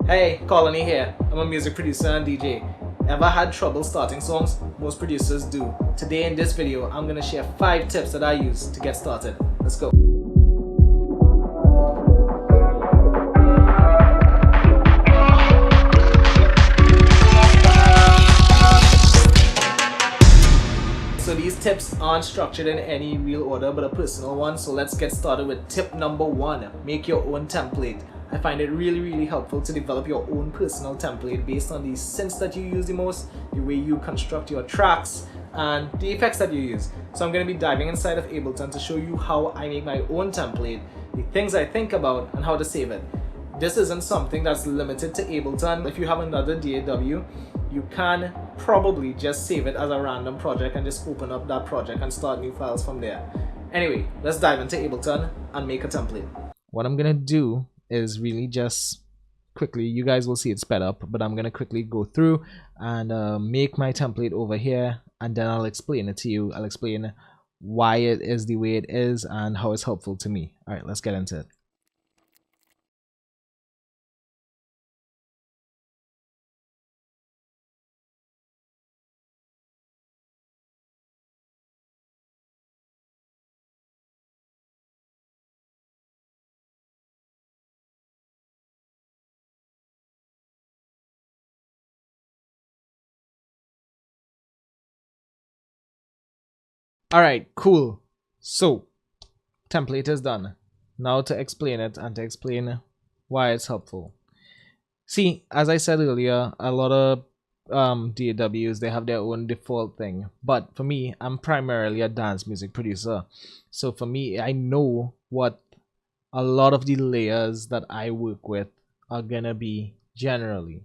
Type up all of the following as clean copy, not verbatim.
Hey, Colony here. I'm a music producer and DJ. Ever had trouble starting songs? Most producers do. Today in this video, I'm gonna share 5 tips that I use to get started. Let's go. So these tips aren't structured in any real order but a personal one, so let's get started with tip number 1. Make your own template. I find it really helpful to develop your own personal template based on the synths that you use the most, the way you construct your tracks, and the effects that you use. So I'm going to be diving inside of Ableton to show you how I make my own template, the things I think about, and how to save it. This isn't something that's limited to Ableton. If you have another DAW, you can probably just save it as a random project and just open up that project and start new files from there. Anyway, let's dive into Ableton and make a template. What I'm gonna do is really just quickly, you guys will see it sped up, but I'm gonna quickly go through and make my template over here, and then I'll explain it to you. I'll explain why it is the way it is and how it's helpful to me. All right, let's get into it. All right, cool. So template is done. Now to explain it and to explain why it's helpful. See, as I said earlier, a lot of DAWs, they have their own default thing. But for me, I'm primarily a dance music producer. So for me, I know what a lot of the layers that I work with are gonna be generally.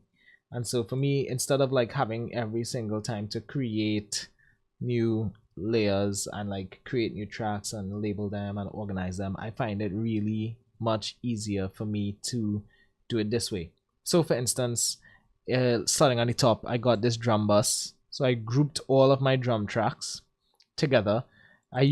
And so for me, instead of like having every single time to create new layers and like create new tracks and label them and organize them, I find it really much easier for me to do it this way. So for instance, starting on the top, I got this drum bus. So I grouped all of my drum tracks together. I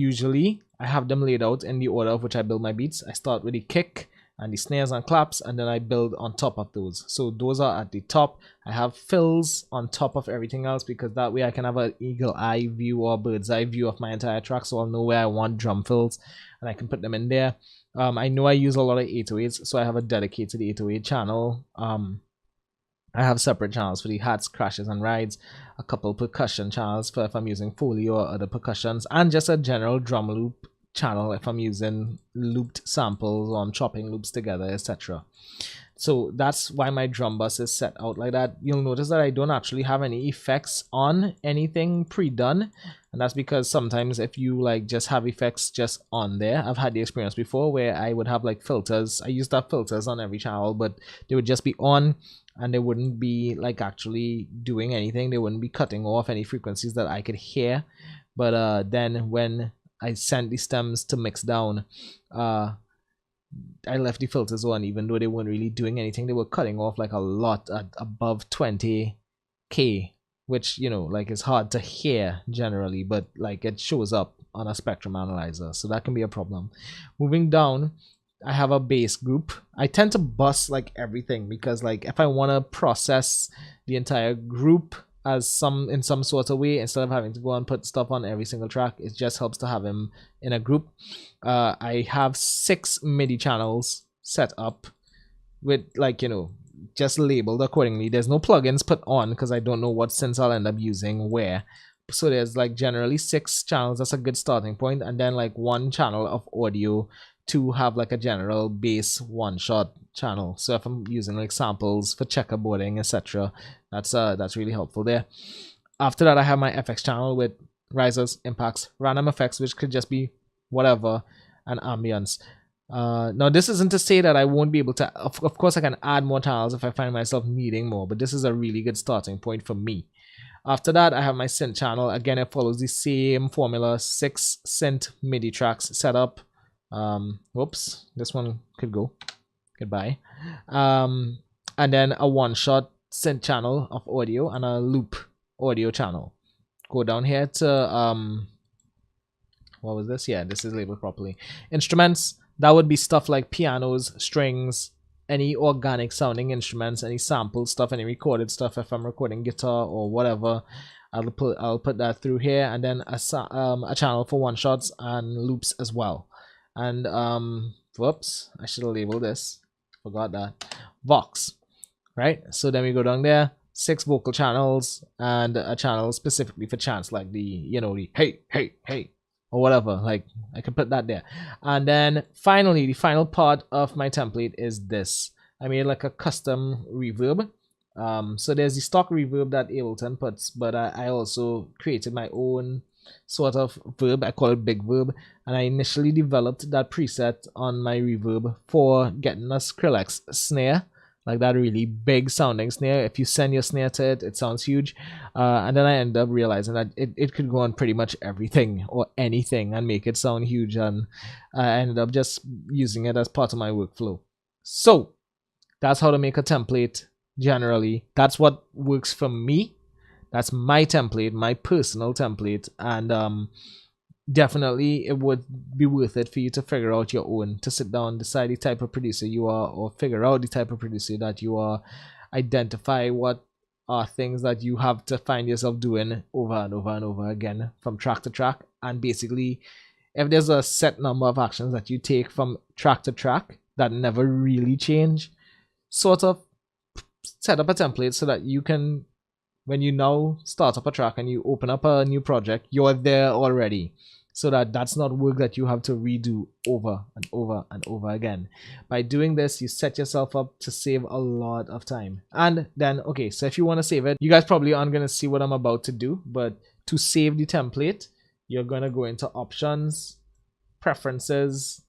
have them laid out in the order of which I build my beats. I start with the kick and the snares and claps, and then I build on top of those. So those are at the top. I have fills on top of everything else because that way I can have an eagle eye view or bird's eye view of my entire track, so I'll know where I want drum fills and I can put them in there. I know I use a lot of 808s, so I have a dedicated 808 channel. I have separate channels for the hats, crashes, and rides, a couple percussion channels for if I'm using Foley or other percussions, and just a general drum loop channel if I'm using looped samples or I'm chopping loops together, etc. So that's why my drum bus is set out like that. You'll notice that I don't actually have any effects on anything pre-done, and that's because sometimes if you like just have effects just on there, I've had the experience before where I would have like filters. I used to have filters on every channel, but they would just be on and they wouldn't be like actually doing anything. They wouldn't be cutting off any frequencies that I could hear. But then when I sent the stems to mix down, I left the filters on, even though they weren't really doing anything. They were cutting off like a lot at above 20k, which, you know, like it's hard to hear generally, but like it shows up on a spectrum analyzer, so that can be a problem. Moving down, I have a bass group. I tend to bus like everything because like if I want to process the entire group as in some sort of way, instead of having to go and put stuff on every single track, it just helps to have him in a group. I have 6 MIDI channels set up with like, you know, just labeled accordingly. There's no plugins put on because I don't know what synths I'll end up using where. So there's like generally 6 channels. That's a good starting point. And then like 1 channel of audio to have like a general bass one-shot channel. So if I'm using like samples for checkerboarding, etc., that's really helpful there. After that, I have my FX channel with risers, impacts, random effects, which could just be whatever, and ambience. Now this isn't to say that I won't be able to, of course I can add more channels if I find myself needing more, but this is a really good starting point for me. After that, I have my synth channel. Again, it follows the same formula, 6 synth MIDI tracks set up. Whoops, this one could go. Goodbye. And then a one-shot synth channel of audio and a loop audio channel. Go down here to what was this? Yeah, this is labeled properly. Instruments, that would be stuff like pianos, strings, any organic sounding instruments, any sample stuff, any recorded stuff. If I'm recording guitar or whatever, I'll put that through here, and then a channel for one shots and loops as well. And whoops, I should have labeled this, forgot that, Vox, right? So then we go down there, 6 vocal channels and a channel specifically for chants, like the the hey hey hey or whatever. Like I can put that there. And then finally, the final part of my template is this. I made like a custom reverb. So there's the stock reverb that Ableton puts, but I also created my own sort of verb. I call it Big Verb, and I initially developed that preset on my reverb for getting a Skrillex snare, like that really big sounding snare. If you send your snare to it, it sounds huge. And then I ended up realizing that it could go on pretty much everything or anything and make it sound huge, and I ended up just using it as part of my workflow. So that's how to make a template. Generally, that's what works for me. That's my template, my personal template, and definitely it would be worth it for you to figure out your own, to sit down, decide the type of producer you are, or figure out the type of producer that you are, identify what are things that you have to find yourself doing over and over and over again from track to track. And basically, if there's a set number of actions that you take from track to track that never really change, sort of set up a template so that you can, when you now start up a track and you open up a new project, you're there already, so that that's not work that you have to redo over and over and over again. By doing this, you set yourself up to save a lot of time. And then, okay, so if you want to save it, you guys probably aren't going to see what I'm about to do, but to save the template, you're going to go into Options, Preferences,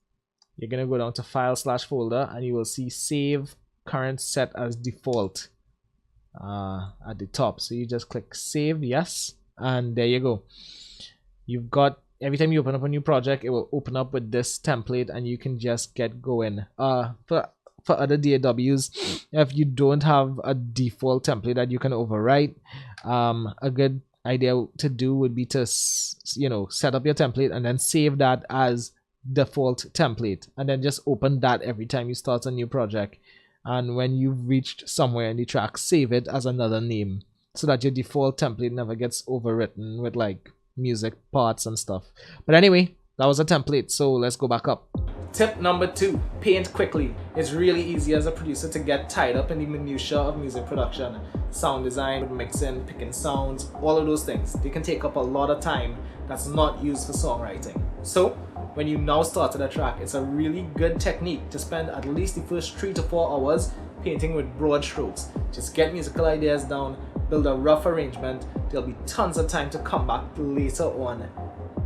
you're going to go down to File/Folder, and you will see Save Current Set as Default at the top. So you just click Save, yes, and there you go. You've got, every time you open up a new project, it will open up with this template and you can just get going. For other DAWs, if you don't have a default template that you can overwrite, a good idea to do would be to set up your template and then save that as default template, and then just open that every time you start a new project. And when you've reached somewhere in the track, save it as another name, so that your default template never gets overwritten with like music parts and stuff. But anyway, that was a template, so let's go back up. Tip number 2, paint quickly. It's really easy as a producer to get tied up in the minutia of music production, sound design, mixing, picking sounds, all of those things. They can take up a lot of time that's not used for songwriting. So when you now started a track, it's a really good technique to spend at least the first 3 to 4 hours painting with broad strokes. Just get musical ideas down, build a rough arrangement. There'll be tons of time to come back later on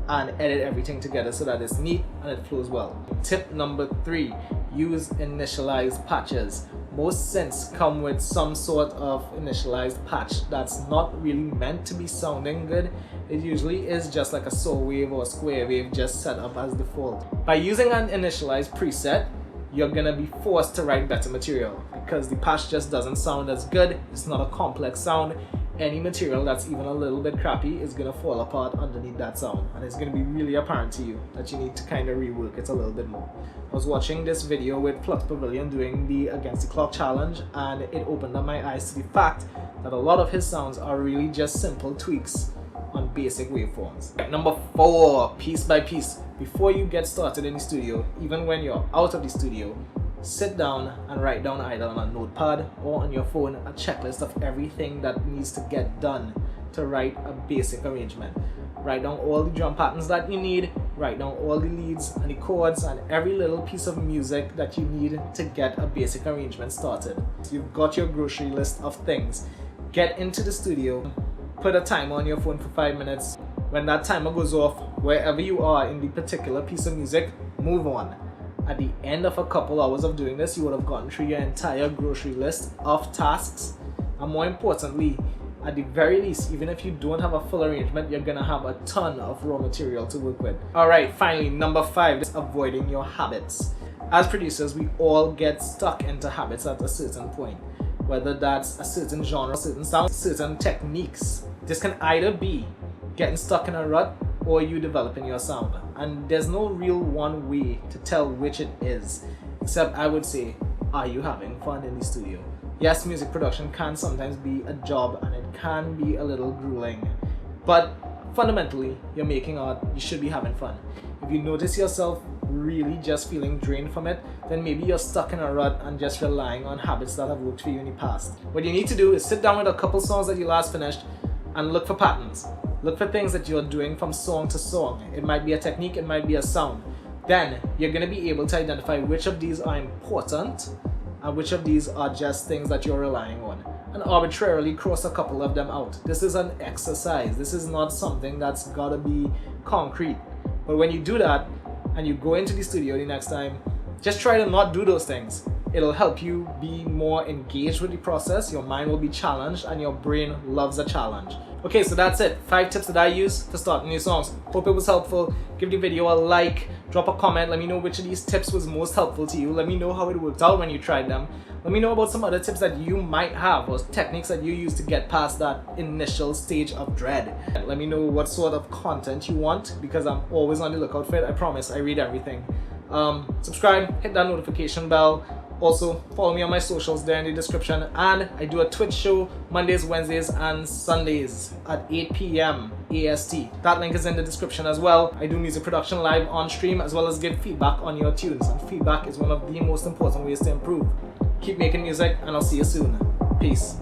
and edit everything together so that it's neat and it flows well. Tip number 3, use initialized patches. Most synths come with some sort of initialized patch that's not really meant to be sounding good. It usually is just like a saw wave or a square wave just set up as default. By using an initialized preset, you're gonna be forced to write better material because the patch just doesn't sound as good. It's not a complex sound. Any material that's even a little bit crappy is gonna fall apart underneath that sound, and it's gonna be really apparent to you that you need to kind of rework it a little bit more. I was watching this video with Flux Pavilion doing the Against the Clock challenge, and it opened up my eyes to the fact that a lot of his sounds are really just simple tweaks on basic waveforms. Number 4, piece by piece. Before you get started in the studio, even when you're out of the studio, sit down and write down either on a notepad or on your phone a checklist of everything that needs to get done to write a basic arrangement. Write down all the drum patterns that you need, write down all the leads and the chords and every little piece of music that you need to get a basic arrangement started. You've got your grocery list of things. Get into the studio, put a timer on your phone for 5 minutes. When that timer goes off, wherever you are in the particular piece of music, move on. At the end of a couple hours of doing this, you would have gotten through your entire grocery list of tasks. And more importantly, at the very least, even if you don't have a full arrangement, you're gonna have a ton of raw material to work with. Alright, finally, number 5 is avoiding your habits. As producers, we all get stuck into habits at a certain point. Whether that's a certain genre, certain sound, certain techniques. This can either be getting stuck in a rut or you developing your sound. And there's no real one way to tell which it is, except I would say are you having fun in the studio? Yes, music production can sometimes be a job and it can be a little grueling, but fundamentally, you're making art, you should be having fun. If you notice yourself really just feeling drained from it, then maybe you're stuck in a rut and just relying on habits that have worked for you in the past. What you need to do is sit down with a couple songs that you last finished and look for patterns. Look for things that you're doing from song to song. It might be a technique, it might be a sound. Then you're going to be able to identify which of these are important and which of these are just things that you're relying on, and arbitrarily cross a couple of them out. This is an exercise. This is not something that's gotta be concrete. But when you do that and you go into the studio the next time, just try to not do those things. It'll help you be more engaged with the process, your mind will be challenged, and your brain loves a challenge. Okay, so that's it. 5 tips that I use to start new songs. Hope it was helpful. Give the video a like, drop a comment, let me know which of these tips was most helpful to you. Let me know how it worked out when you tried them. Let me know about some other tips that you might have or techniques that you use to get past that initial stage of dread. Let me know what sort of content you want, because I'm always on the lookout for it. I promise, I read everything. Subscribe, hit that notification bell. Also, follow me on my socials there in the description, and I do a Twitch show Mondays, Wednesdays, and Sundays at 8 p.m. AST. That link is in the description as well. I do music production live on stream, as well as give feedback on your tunes, and feedback is one of the most important ways to improve. Keep making music, and I'll see you soon. Peace.